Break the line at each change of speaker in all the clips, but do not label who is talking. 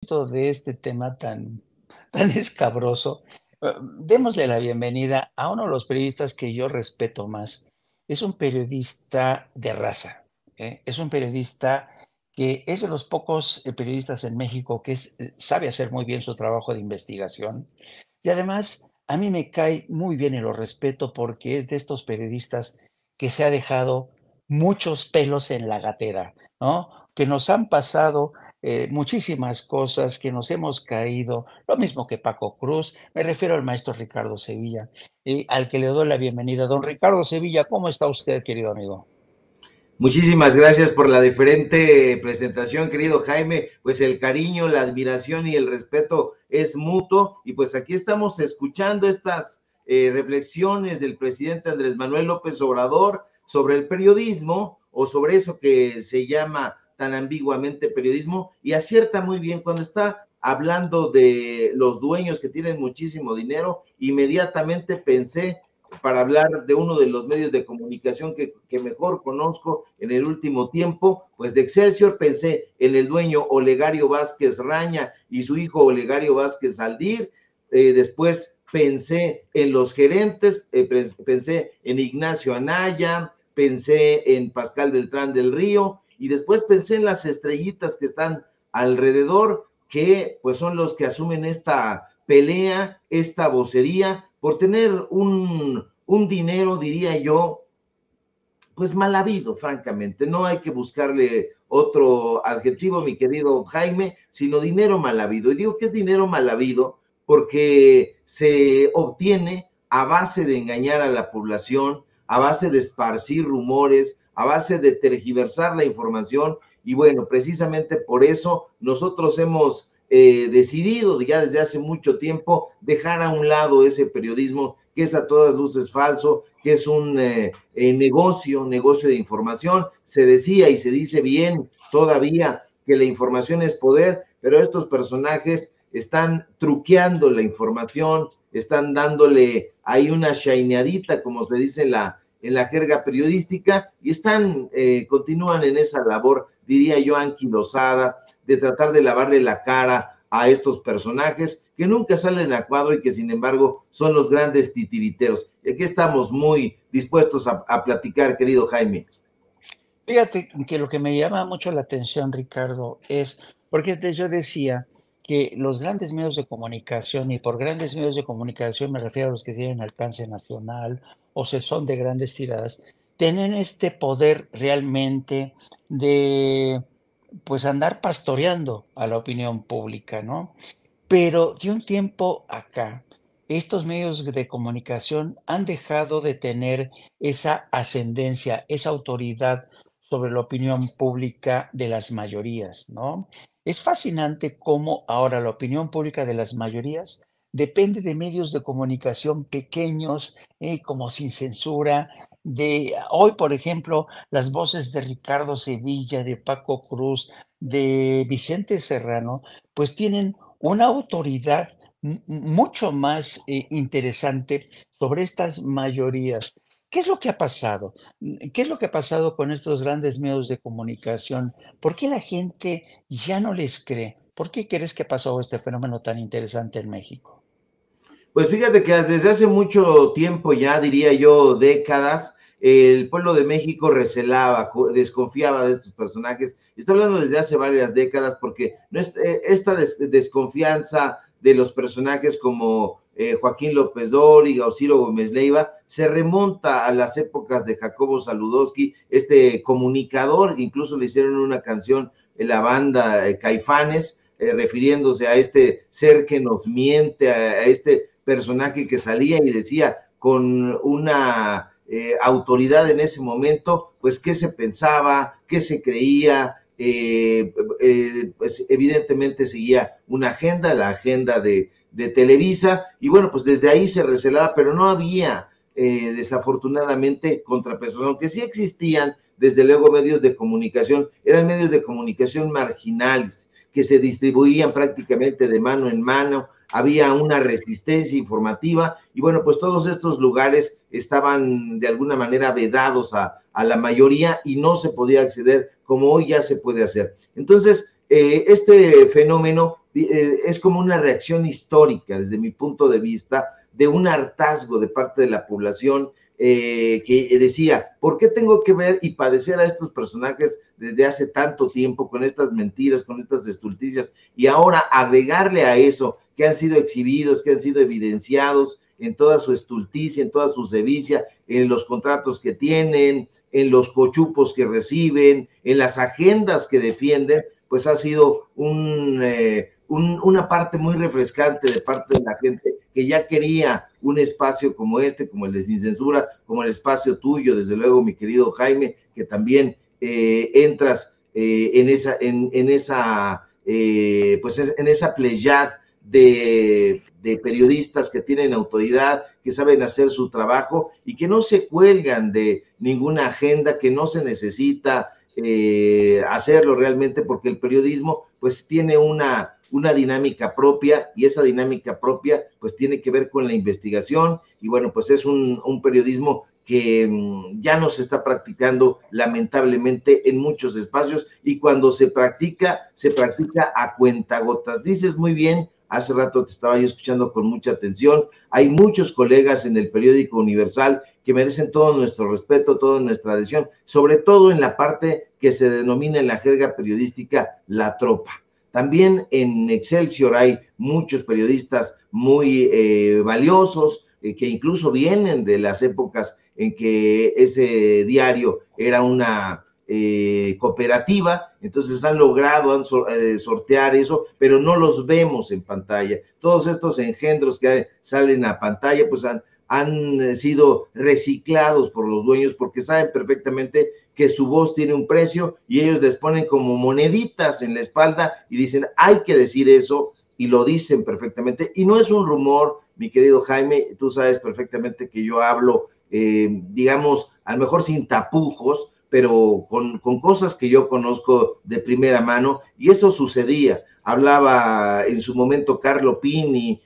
propósito de este tema tan escabroso, démosle la bienvenida a uno de los periodistas que yo respeto más. Es un periodista de raza, ¿eh? Es un periodista que es de los pocos periodistas en México que sabe hacer muy bien su trabajo de investigación. Y además, a mí me cae muy bien y lo respeto porque es de estos periodistas que se ha dejado muchos pelos en la gatera, ¿no? Que nos han pasado muchísimas cosas, que nos hemos caído, lo mismo que Paco Cruz, me refiero al maestro Ricardo Sevilla, al que le doy la bienvenida. Don Ricardo Sevilla, ¿cómo está usted, querido amigo?
Muchísimas gracias por la diferente presentación, querido Jaime. Pues el cariño, la admiración y el respeto es mutuo. Y pues aquí estamos escuchando estas reflexiones del presidente Andrés Manuel López Obrador sobre el periodismo o sobre eso que se llama tan ambiguamente periodismo. Y acierta muy bien cuando está hablando de los dueños que tienen muchísimo dinero. Inmediatamente pensé para hablar de uno de los medios de comunicación que mejor conozco en el último tiempo, pues de Excelsior. Pensé en el dueño Olegario Vázquez Raña y su hijo Olegario Vázquez Aldir. Después pensé en los gerentes, pensé en Ignacio Anaya, pensé en Pascal Beltrán del Río, y después pensé en las estrellitas que están alrededor, que pues son los que asumen esta pelea, esta vocería, por tener un dinero, diría yo, pues mal habido, francamente. No hay que buscarle otro adjetivo, mi querido Jaime, sino dinero mal habido. Y digo que es dinero mal habido porque se obtiene a base de engañar a la población, a base de esparcir rumores, a base de tergiversar la información. Y bueno, precisamente por eso nosotros hemos decidido ya desde hace mucho tiempo dejar a un lado ese periodismo que es a todas luces falso, que es un negocio de información. Se decía y se dice bien todavía que la información es poder, pero estos personajes están truqueando la información, están dándole ahí una shineadita, como se dice en la jerga periodística, y continúan en esa labor, diría yo, anquilosada, de tratar de lavarle la cara a estos personajes que nunca salen a cuadro y que sin embargo son los grandes titiriteros. Y aquí estamos muy dispuestos a platicar, querido Jaime.
Fíjate que lo que me llama mucho la atención, Ricardo, es porque yo decía que los grandes medios de comunicación, y por grandes medios de comunicación me refiero a los que tienen alcance nacional o se son de grandes tiradas, tienen este poder realmente de pues andar pastoreando a la opinión pública, ¿no? Pero de un tiempo acá, estos medios de comunicación han dejado de tener esa ascendencia, esa autoridad sobre la opinión pública de las mayorías, ¿no? Es fascinante cómo ahora la opinión pública de las mayorías depende de medios de comunicación pequeños, como sin censura, de hoy, por ejemplo, las voces de Ricardo Sevilla, de Paco Cruz, de Vicente Serrano, pues tienen una autoridad mucho más interesante sobre estas mayorías. ¿Qué es lo que ha pasado? ¿Qué es lo que ha pasado con estos grandes medios de comunicación? ¿Por qué la gente ya no les cree? ¿Por qué crees que pasó este fenómeno tan interesante en México?
Pues fíjate que desde hace mucho tiempo, ya diría yo décadas, el pueblo de México recelaba, desconfiaba de estos personajes. Estoy hablando desde hace varias décadas porque esta desconfianza de los personajes como Joaquín López Dóriga o Ciro Gómez Leiva se remonta a las épocas de Jacobo Saludowski, este comunicador. Incluso le hicieron una canción en la banda Caifanes, refiriéndose a este ser que nos miente, a este personaje que salía y decía con una autoridad en ese momento, pues qué se pensaba, qué se creía. Pues evidentemente seguía una agenda, la agenda de Televisa, y bueno, pues desde ahí se recelaba, pero no había desafortunadamente contrapesos, aunque sí existían desde luego medios de comunicación. Eran medios de comunicación marginales que se distribuían prácticamente de mano en mano. Había una resistencia informativa, y bueno, pues todos estos lugares estaban de alguna manera vedados a la mayoría y no se podía acceder como hoy ya se puede hacer. Entonces, este fenómeno es como una reacción histórica, desde mi punto de vista, de un hartazgo de parte de la población que decía, ¿por qué tengo que ver y padecer a estos personajes desde hace tanto tiempo con estas mentiras, con estas estulticias? Y ahora agregarle a eso que han sido exhibidos, que han sido evidenciados en toda su estulticia, en toda su sevicia, en los contratos que tienen, en los cochupos que reciben, en las agendas que defienden, pues ha sido una parte muy refrescante de parte de la gente que ya quería un espacio como este, como el de Sin Censura, como el espacio tuyo, desde luego, mi querido Jaime, que también entras en esa pleyad de periodistas que tienen autoridad, que saben hacer su trabajo y que no se cuelgan de ninguna agenda, que no se necesita hacerlo realmente, porque el periodismo pues tiene una dinámica propia, y esa dinámica propia pues tiene que ver con la investigación, y bueno, pues es un periodismo que ya no se está practicando lamentablemente en muchos espacios, y cuando se practica a cuentagotas. Dices muy bien, hace rato te estaba yo escuchando con mucha atención, hay muchos colegas en el periódico Universal que merecen todo nuestro respeto, toda nuestra adhesión, sobre todo en la parte que se denomina en la jerga periodística la tropa. También en Excelsior hay muchos periodistas muy valiosos, que incluso vienen de las épocas en que ese diario era una cooperativa, entonces han logrado sortear eso, pero no los vemos en pantalla. Todos estos engendros que salen a pantalla, pues han sido reciclados por los dueños, porque saben perfectamente que su voz tiene un precio, y ellos les ponen como moneditas en la espalda y dicen, hay que decir eso, y lo dicen perfectamente. Y no es un rumor, mi querido Jaime, tú sabes perfectamente que yo hablo, digamos, a lo mejor sin tapujos, pero con cosas que yo conozco de primera mano, y eso sucedía. Hablaba en su momento Carlo Pini,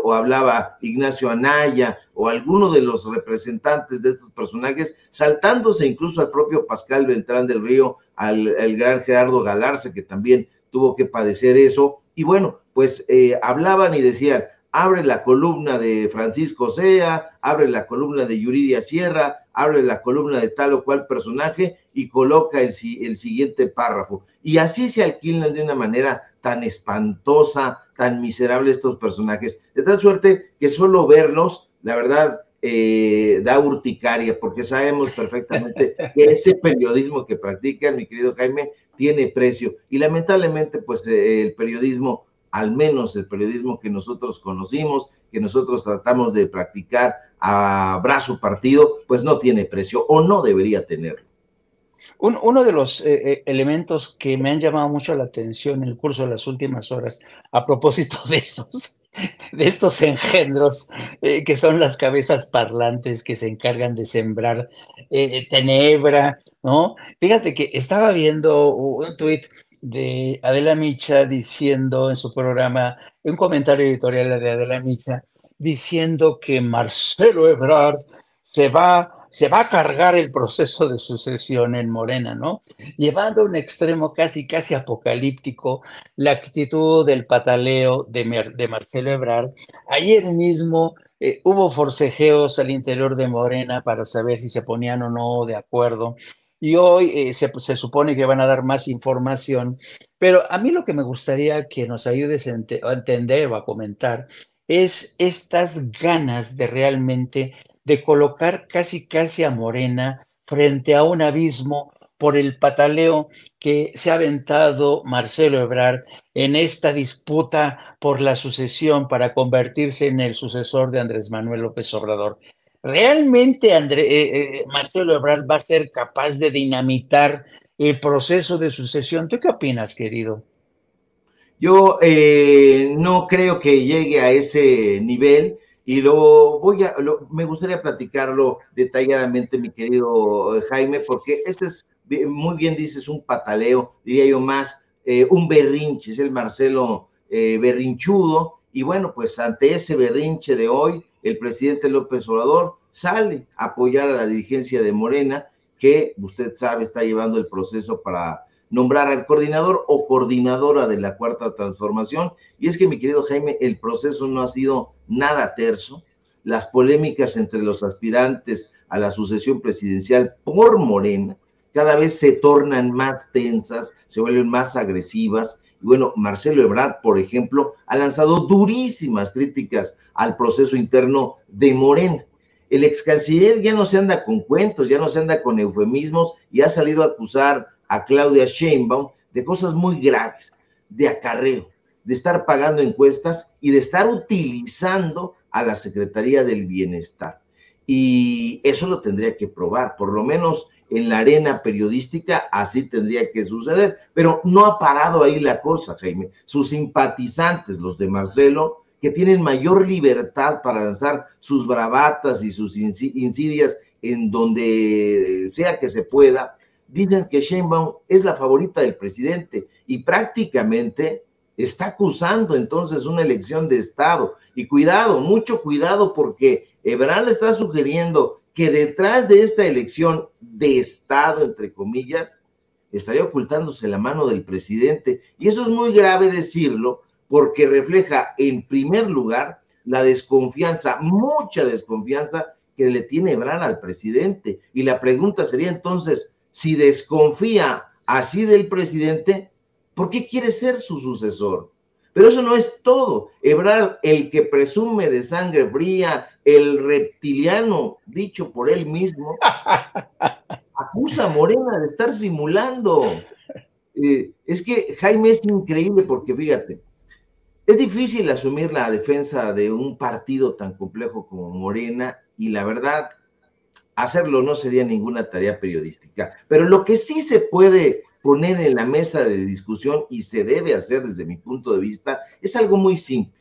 o hablaba Ignacio Anaya, o alguno de los representantes de estos personajes, saltándose incluso al propio Pascal Beltrán del Río, al gran Gerardo Galarza, que también tuvo que padecer eso, y bueno, pues hablaban y decían, abre la columna de Francisco Sea, abre la columna de Yuridia Sierra, abre la columna de tal o cual personaje y coloca el siguiente párrafo. Y así se alquilan de una manera tan espantosa, tan miserable estos personajes, de tal suerte que solo verlos, la verdad, da urticaria, porque sabemos perfectamente que ese periodismo que practican, mi querido Jaime, tiene precio. Y lamentablemente, pues el periodismo, al menos el periodismo que nosotros conocimos, que nosotros tratamos de practicar a brazo partido, pues no tiene precio, o no debería tenerlo.
Uno de los elementos que me han llamado mucho la atención en el curso de las últimas horas, a propósito de estos engendros, que son las cabezas parlantes que se encargan de sembrar tenebra, ¿no? Fíjate que estaba viendo un tuit de Adela Micha diciendo en su programa, un comentario editorial de Adela Micha, diciendo que Marcelo Ebrard se va a cargar el proceso de sucesión en Morena, ¿no? Llevando a un extremo casi, casi apocalíptico la actitud del pataleo de Marcelo Ebrard. Ayer mismo hubo forcejeos al interior de Morena para saber si se ponían o no de acuerdo. Y hoy se supone que van a dar más información, pero a mí lo que me gustaría que nos ayudes a entender o a comentar es estas ganas de realmente de colocar casi casi a Morena frente a un abismo por el pataleo que se ha aventado Marcelo Ebrard en esta disputa por la sucesión para convertirse en el sucesor de Andrés Manuel López Obrador. ¿Realmente Marcelo Ebrard va a ser capaz de dinamitar el proceso de sucesión? ¿Tú qué opinas, querido?
Yo no creo que llegue a ese nivel, y me gustaría platicarlo detalladamente, mi querido Jaime, porque este es, muy bien dices, un pataleo, diría yo más, un berrinche, es el Marcelo berrinchudo, y bueno, pues ante ese berrinche de hoy, el presidente López Obrador sale a apoyar a la dirigencia de Morena, que usted sabe está llevando el proceso para nombrar al coordinador o coordinadora de la Cuarta Transformación. Y es que, mi querido Jaime, el proceso no ha sido nada terso. Las polémicas entre los aspirantes a la sucesión presidencial por Morena cada vez se tornan más tensas, se vuelven más agresivas. Y bueno, Marcelo Ebrard, por ejemplo, ha lanzado durísimas críticas al proceso interno de Morena. El ex canciller ya no se anda con cuentos, ya no se anda con eufemismos y ha salido a acusar a Claudia Sheinbaum de cosas muy graves, de acarreo, de estar pagando encuestas y de estar utilizando a la Secretaría del Bienestar. Y eso lo tendría que probar, por lo menos en la arena periodística así tendría que suceder, pero no ha parado ahí la cosa, Jaime. Sus simpatizantes, los de Marcelo, que tienen mayor libertad para lanzar sus bravatas y sus insidias en donde sea que se pueda, dicen que Sheinbaum es la favorita del presidente y prácticamente está acusando entonces una elección de Estado. Y cuidado, mucho cuidado, porque Ebrard está sugiriendo que detrás de esta elección de Estado, entre comillas, estaría ocultándose la mano del presidente. Y eso es muy grave decirlo, porque refleja, en primer lugar, la desconfianza, mucha desconfianza que le tiene Ebrard al presidente. Y la pregunta sería entonces, si desconfía así del presidente, ¿por qué quiere ser su sucesor? Pero eso no es todo. Ebrard, el que presume de sangre fría, el reptiliano, dicho por él mismo, acusa a Morena de estar simulando. Es que, Jaime, es increíble porque, fíjate, es difícil asumir la defensa de un partido tan complejo como Morena y la verdad, hacerlo no sería ninguna tarea periodística. Pero lo que sí se puede poner en la mesa de discusión y se debe hacer desde mi punto de vista es algo muy simple.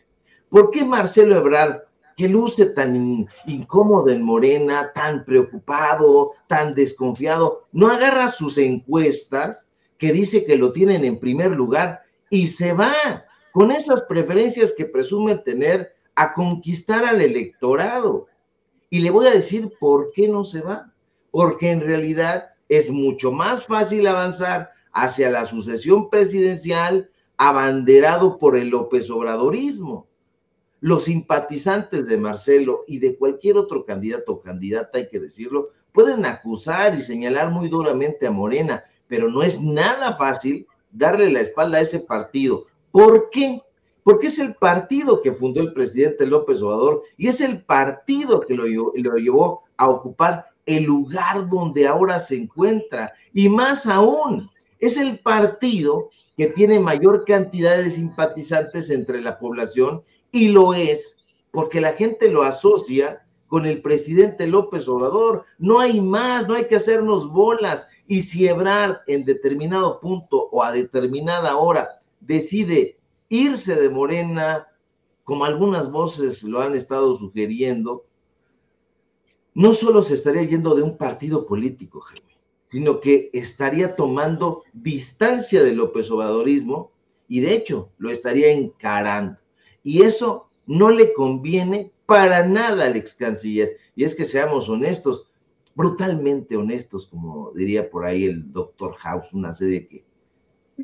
¿Por qué Marcelo Ebrard, que luce tan incómodo en Morena, tan preocupado, tan desconfiado, no agarra sus encuestas que dice que lo tienen en primer lugar y se va con esas preferencias que presume tener a conquistar al electorado? Y le voy a decir por qué no se va. Porque en realidad es mucho más fácil avanzar hacia la sucesión presidencial abanderado por el López Obradorismo. Los simpatizantes de Marcelo y de cualquier otro candidato o candidata, hay que decirlo, pueden acusar y señalar muy duramente a Morena, pero no es nada fácil darle la espalda a ese partido. ¿Por qué? Porque es el partido que fundó el presidente López Obrador y es el partido que lo llevó a ocupar el lugar donde ahora se encuentra. Y más aún, es el partido que tiene mayor cantidad de simpatizantes entre la población y lo es porque la gente lo asocia con el presidente López Obrador. No hay más, no hay que hacernos bolas. Y si Ebrard en determinado punto o a determinada hora decide irse de Morena, como algunas voces lo han estado sugiriendo, no solo se estaría yendo de un partido político, Jaime, sino que estaría tomando distancia del López Obradorismo y de hecho lo estaría encarando. Y eso no le conviene para nada al ex canciller. Y es que seamos honestos, brutalmente honestos, como diría por ahí el doctor House, una serie que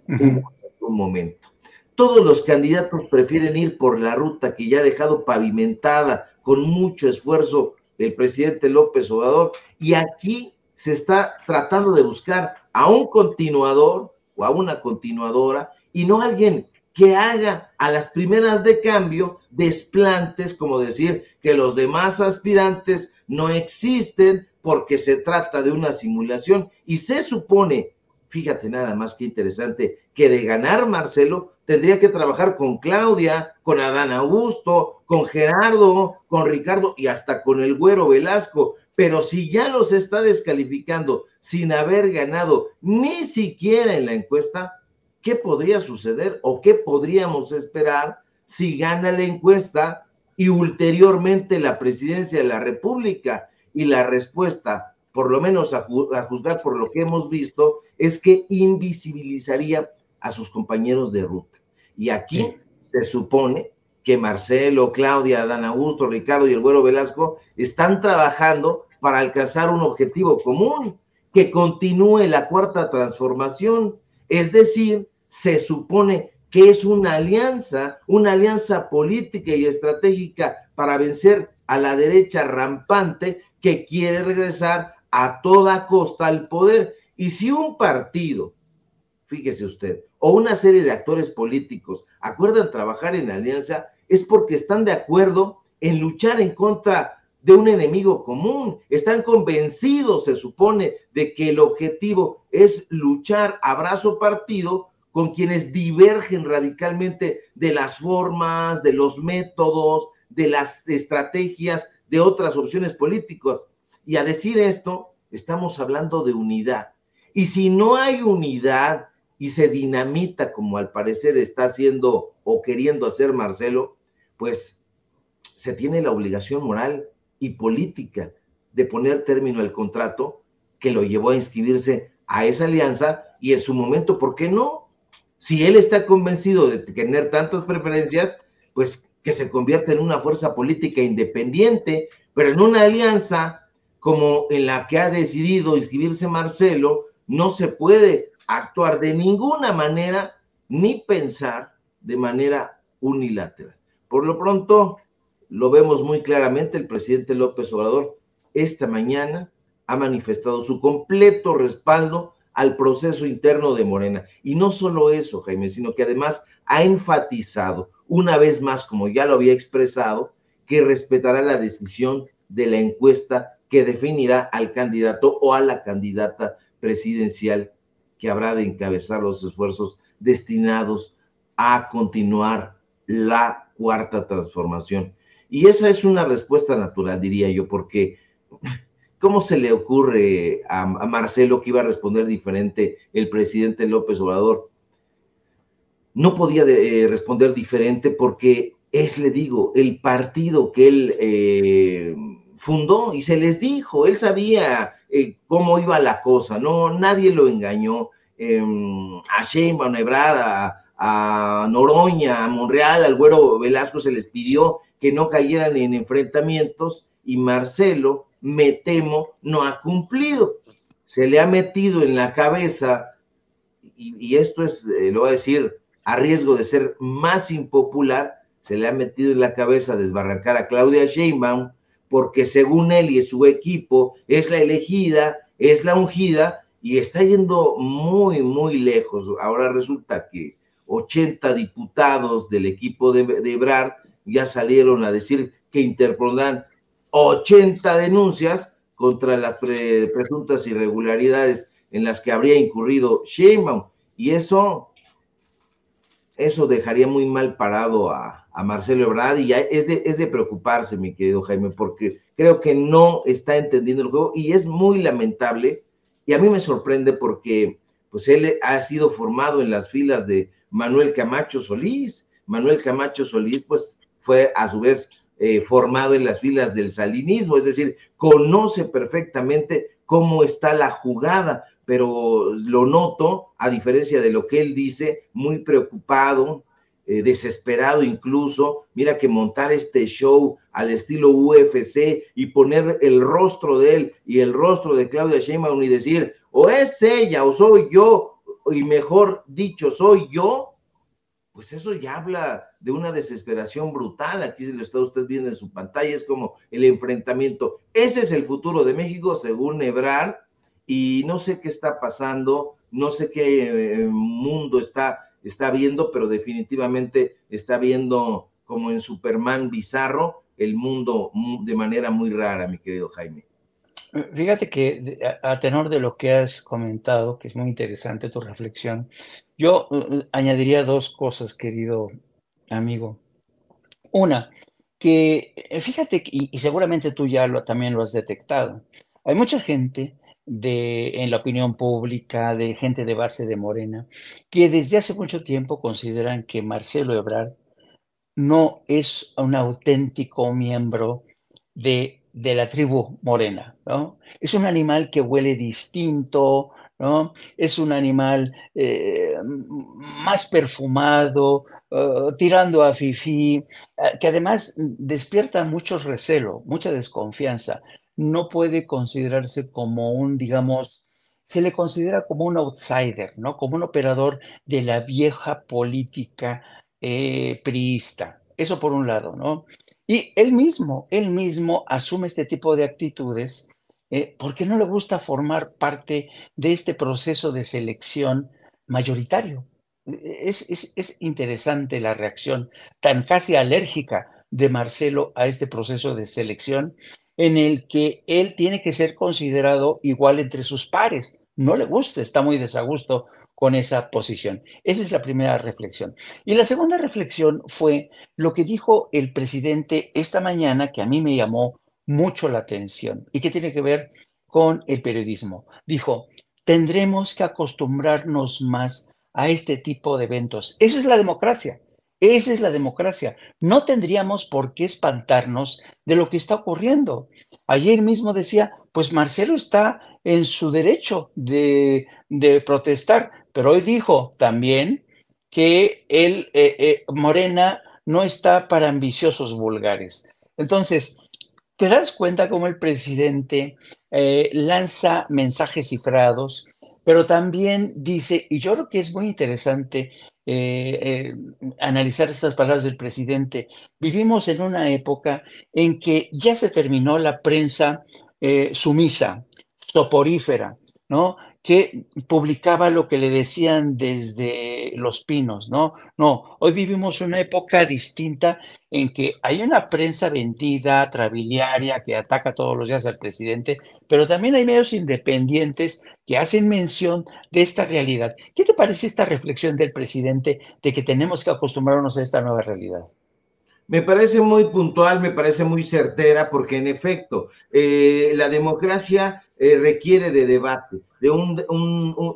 hubo en un momento. Todos los candidatos prefieren ir por la ruta que ya ha dejado pavimentada con mucho esfuerzo el presidente López Obrador, y aquí se está tratando de buscar a un continuador o a una continuadora y no a alguien que haga a las primeras de cambio desplantes, como decir que los demás aspirantes no existen porque se trata de una simulación. Y se supone, fíjate nada más que interesante, que de ganar Marcelo tendría que trabajar con Claudia, con Adán Augusto, con Gerardo, con Ricardo y hasta con el Güero Velasco. Pero si ya los está descalificando sin haber ganado ni siquiera en la encuesta, ¿qué podría suceder o qué podríamos esperar si gana la encuesta y ulteriormente la presidencia de la República? Y la respuesta, por lo menos a juzgar por lo que hemos visto, es que invisibilizaría a sus compañeros de ruta. Y aquí se supone que Marcelo, Claudia, Adán Augusto, Ricardo y el Güero Velasco están trabajando para alcanzar un objetivo común, que continúe la Cuarta Transformación. Es decir, se supone que es una alianza política y estratégica para vencer a la derecha rampante que quiere regresar a toda costa al poder. Y si un partido, fíjese usted, o una serie de actores políticos acuerdan trabajar en alianza, es porque están de acuerdo en luchar en contra de un enemigo común. Están convencidos, se supone, de que el objetivo es luchar a brazo partido con quienes divergen radicalmente de las formas, de los métodos, de las estrategias, de otras opciones políticas. Y a decir esto, estamos hablando de unidad. Y si no hay unidad y se dinamita, como al parecer está haciendo o queriendo hacer Marcelo, pues se tiene la obligación moral y política de poner término al contrato que lo llevó a inscribirse a esa alianza y en su momento, ¿por qué no? Si él está convencido de tener tantas preferencias, pues que se convierta en una fuerza política independiente, pero en una alianza como en la que ha decidido inscribirse Marcelo, no se puede actuar de ninguna manera ni pensar de manera unilateral. Por lo pronto, lo vemos muy claramente, el presidente López Obrador esta mañana ha manifestado su completo respaldo al proceso interno de Morena. Y no solo eso, Jaime, sino que además ha enfatizado una vez más, como ya lo había expresado, que respetará la decisión de la encuesta que definirá al candidato o a la candidata presidencial que habrá de encabezar los esfuerzos destinados a continuar la cuarta transformación. Y esa es una respuesta natural, diría yo, porque ¿cómo se le ocurre a Marcelo que iba a responder diferente el presidente López Obrador? No podía responder diferente porque es, le digo, el partido que él fundó y se les dijo, él sabía cómo iba la cosa, no, nadie lo engañó. A Sheinbaum, a Ebrard, a Noroña, a Monreal, al Güero Velasco se les pidió que no cayeran en enfrentamientos y Marcelo, me temo, no ha cumplido. Se le ha metido en la cabeza, y esto es, lo voy a decir, a riesgo de ser más impopular, se le ha metido en la cabeza desbarrancar a Claudia Sheinbaum, porque según él y su equipo es la elegida, es la ungida, y está yendo muy, muy lejos. Ahora resulta que 80 diputados del equipo de Ebrard ya salieron a decir que interpondrán 80 denuncias contra las presuntas irregularidades en las que habría incurrido Sheinbaum. Y eso dejaría muy mal parado a Marcelo Ebrard y es de preocuparse, mi querido Jaime, porque creo que no está entendiendo el juego y es muy lamentable y a mí me sorprende porque pues él ha sido formado en las filas de Manuel Camacho Solís. Manuel Camacho Solís pues fue a su vez formado en las filas del salinismo, es decir, conoce perfectamente cómo está la jugada, pero lo noto, a diferencia de lo que él dice, muy preocupado, desesperado incluso. Mira que montar este show al estilo UFC y poner el rostro de él y el rostro de Claudia Sheinbaum y decir, o es ella o soy yo, y mejor dicho, soy yo, pues eso ya habla de una desesperación brutal. Aquí se lo está usted viendo en su pantalla, es como el enfrentamiento. Ese es el futuro de México, según Ebrard, y no sé qué está pasando, no sé qué mundo está viendo, pero definitivamente está viendo como en Superman bizarro el mundo de manera muy rara, mi querido Jaime.
Fíjate que a tenor de lo que has comentado, que es muy interesante tu reflexión, yo añadiría dos cosas, querido amigo. Una, que fíjate, y seguramente tú ya también lo has detectado, hay mucha gente en la opinión pública, de gente de base de Morena, que desde hace mucho tiempo consideran que Marcelo Ebrard no es un auténtico miembro de la tribu morena, ¿no? Es un animal que huele distinto, ¿no? Es un animal más perfumado, tirando a fifí, que además despierta mucho recelo, mucha desconfianza. No puede considerarse como un, digamos, se le considera como un outsider, ¿no? Como un operador de la vieja política priista. Eso por un lado, ¿no? Y él mismo asume este tipo de actitudes porque no le gusta formar parte de este proceso de selección mayoritario. Es interesante la reacción tan casi alérgica de Marcelo a este proceso de selección en el que él tiene que ser considerado igual entre sus pares. No le gusta, está muy desagusto con esa posición. Esa es la primera reflexión. Y la segunda reflexión fue lo que dijo el presidente esta mañana, que a mí me llamó mucho la atención y que tiene que ver con el periodismo. Dijo, tendremos que acostumbrarnos más a este tipo de eventos. Esa es la democracia. Esa es la democracia. No tendríamos por qué espantarnos de lo que está ocurriendo. Ayer mismo decía, pues Marcelo está en su derecho de protestar, pero hoy dijo también que Morena no está para ambiciosos vulgares. Entonces, ¿te das cuenta cómo el presidente lanza mensajes cifrados, pero también dice, y yo creo que es muy interesante analizar estas palabras del presidente, vivimos en una época en que ya se terminó la prensa sumisa, soporífera, ¿no? Que publicaba lo que le decían desde Los Pinos, ¿no? No, hoy vivimos una época distinta en que hay una prensa vendida, trabiliaria, que ataca todos los días al presidente, pero también hay medios independientes que hacen mención de esta realidad. ¿Qué te parece esta reflexión del presidente de que tenemos que acostumbrarnos a esta nueva realidad?
Me parece muy puntual, me parece muy certera, porque en efecto, la democracia requiere de debate,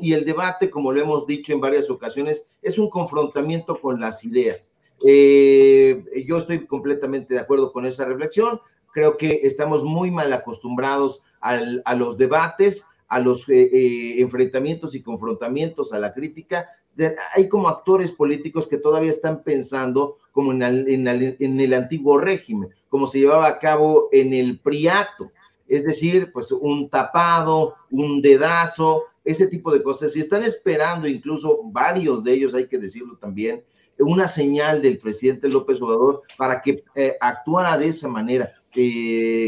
y el debate, como lo hemos dicho en varias ocasiones, es un confrontamiento con las ideas. Yo estoy completamente de acuerdo con esa reflexión, creo que estamos muy mal acostumbrados a los debates, a los enfrentamientos y confrontamientos, a la crítica. Hay como actores políticos que todavía están pensando como en el antiguo régimen, como se llevaba a cabo en el priato, es decir, pues un tapado, un dedazo, ese tipo de cosas. Y están esperando, incluso varios de ellos, hay que decirlo también, una señal del presidente López Obrador para que actuara de esa manera,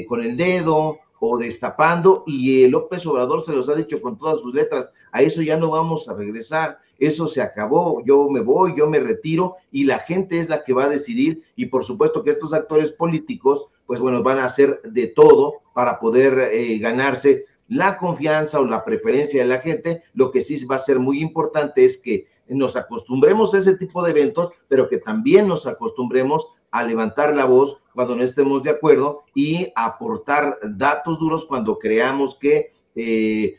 con el dedo o destapando, y López Obrador se los ha dicho con todas sus letras, a eso ya no vamos a regresar, eso se acabó, yo me voy, yo me retiro, y la gente es la que va a decidir, y por supuesto que estos actores políticos, pues bueno, van a hacer de todo para poder ganarse la confianza o la preferencia de la gente. Lo que sí va a ser muy importante es que nos acostumbremos a ese tipo de eventos, pero que también nos acostumbremos a levantar la voz cuando no estemos de acuerdo y aportar datos duros cuando creamos que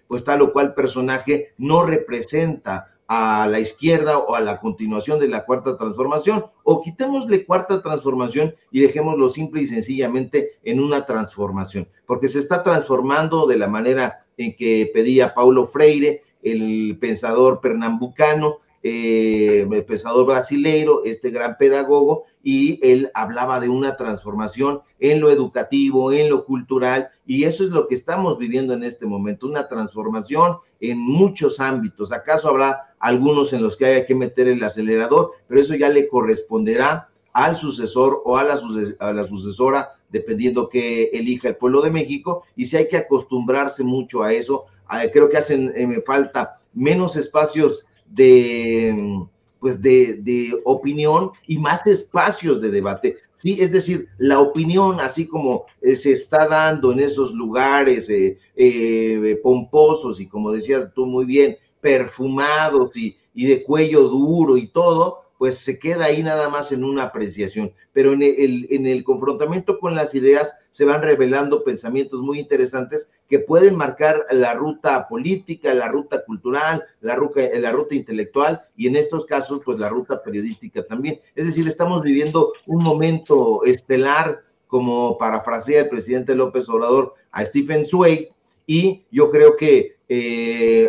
pues tal o cual personaje no representa a la izquierda o a la continuación de la cuarta transformación, o quitémosle cuarta transformación y dejémoslo simple y sencillamente en una transformación, porque se está transformando de la manera en que pedía Paulo Freire, el pensador pernambucano, el pensador brasileiro, este gran pedagogo, y él hablaba de una transformación en lo educativo, en lo cultural, y eso es lo que estamos viviendo en este momento, una transformación en muchos ámbitos. ¿Acaso habrá algunos en los que haya que meter el acelerador? Pero eso ya le corresponderá al sucesor o a la sucesora, dependiendo que elija el pueblo de México, y si hay que acostumbrarse mucho a eso. Creo que hacen falta menos espacios de opinión y más espacios de debate. Sí, es decir, la opinión, así como se está dando en esos lugares pomposos y, como decías tú muy bien, perfumados y de cuello duro y todo, pues se queda ahí nada más en una apreciación. Pero en el confrontamiento con las ideas se van revelando pensamientos muy interesantes que pueden marcar la ruta política, la ruta cultural, la ruta intelectual, y en estos casos, pues la ruta periodística también. Es decir, estamos viviendo un momento estelar, como parafrasea el presidente López Obrador a Stephen Zweig, y yo creo que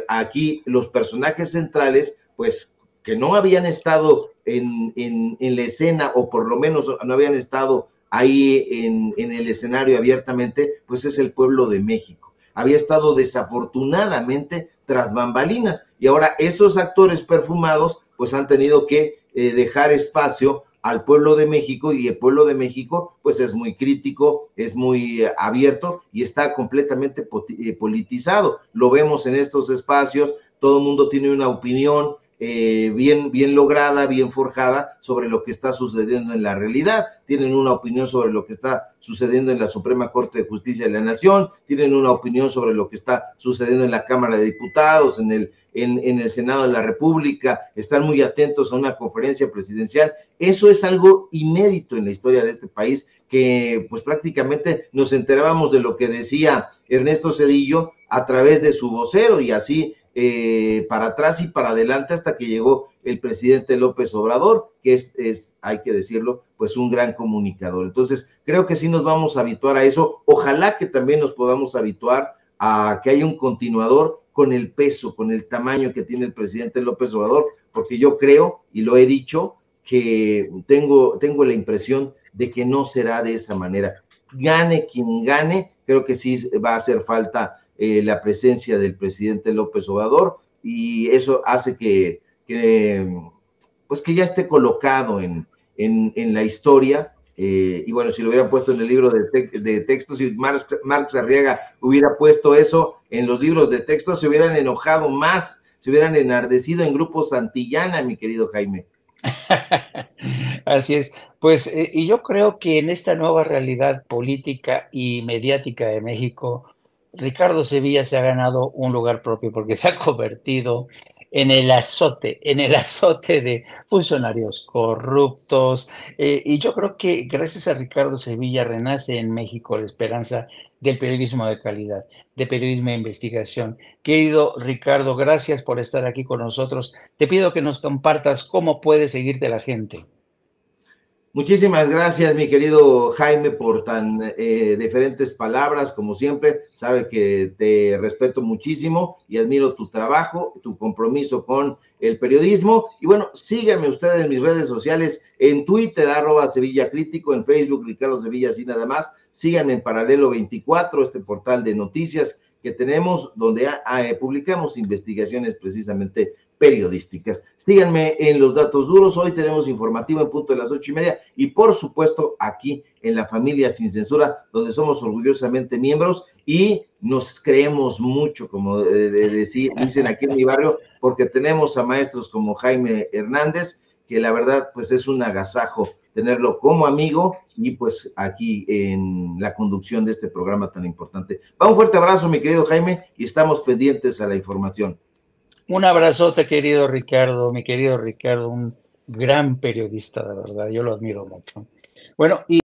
aquí los personajes centrales, pues que no habían estado en la escena, o por lo menos no habían estado ahí en el escenario abiertamente, pues es el pueblo de México. había estado desafortunadamente tras bambalinas, y ahora esos actores perfumados pues han tenido que dejar espacio al pueblo de México, y el pueblo de México pues es muy crítico, es muy abierto y está completamente politizado. Lo vemos en estos espacios, todo el mundo tiene una opinión bien lograda, bien forjada sobre lo que está sucediendo en la realidad. Tienen una opinión sobre lo que está sucediendo en la Suprema Corte de Justicia de la Nación, tienen una opinión sobre lo que está sucediendo en la Cámara de Diputados, en el Senado de la República, están muy atentos a una conferencia presidencial. Eso es algo inédito en la historia de este país, que pues prácticamente nos enterábamos de lo que decía Ernesto Zedillo a través de su vocero, y así para atrás y para adelante hasta que llegó el presidente López Obrador, que es, hay que decirlo, pues un gran comunicador. Entonces, creo que sí nos vamos a habituar a eso. Ojalá que también nos podamos habituar a que haya un continuador con el peso, con el tamaño que tiene el presidente López Obrador, porque yo creo, y lo he dicho, que tengo la impresión de que no será de esa manera. Gane quien gane, creo que sí va a hacer falta la presencia del presidente López Obrador, y eso hace pues que ya esté colocado en la historia. Y bueno, si lo hubieran puesto en el libro de textos, si Marx Arriaga hubiera puesto eso en los libros de textos, se hubieran enojado más, se hubieran enardecido en grupos Santillana, mi querido Jaime.
Así es. Pues, y yo creo que en esta nueva realidad política y mediática de México, Ricardo Sevilla se ha ganado un lugar propio porque se ha convertido en el azote de funcionarios corruptos. Y yo creo que gracias a Ricardo Sevilla renace en México la esperanza del periodismo de calidad, de periodismo de investigación. Querido Ricardo, gracias por estar aquí con nosotros. Te pido que nos compartas cómo puede seguirte la gente.
Muchísimas gracias, mi querido Jaime, por tan diferentes palabras, como siempre. Sabe que te respeto muchísimo y admiro tu trabajo, tu compromiso con el periodismo. Y bueno, síganme ustedes en mis redes sociales, en Twitter, @SevillaCrítico, en Facebook, Ricardo Sevilla, así nada más. Síganme en Paralelo 24, este portal de noticias que tenemos, donde publicamos investigaciones precisamente periodísticas. Síganme en Los Datos Duros. Hoy tenemos informativo en punto de las 8:30, y por supuesto aquí en La Familia Sin Censura, donde somos orgullosamente miembros y nos creemos mucho, como dicen aquí en mi barrio, porque tenemos a maestros como Jaime Hernández, que la verdad pues es un agasajo tenerlo como amigo, y pues aquí en la conducción de este programa tan importante. Va, un fuerte abrazo, mi querido Jaime, y estamos pendientes a la información.
Un abrazote, querido Ricardo, mi querido Ricardo, un gran periodista, de verdad, yo lo admiro mucho. Bueno, y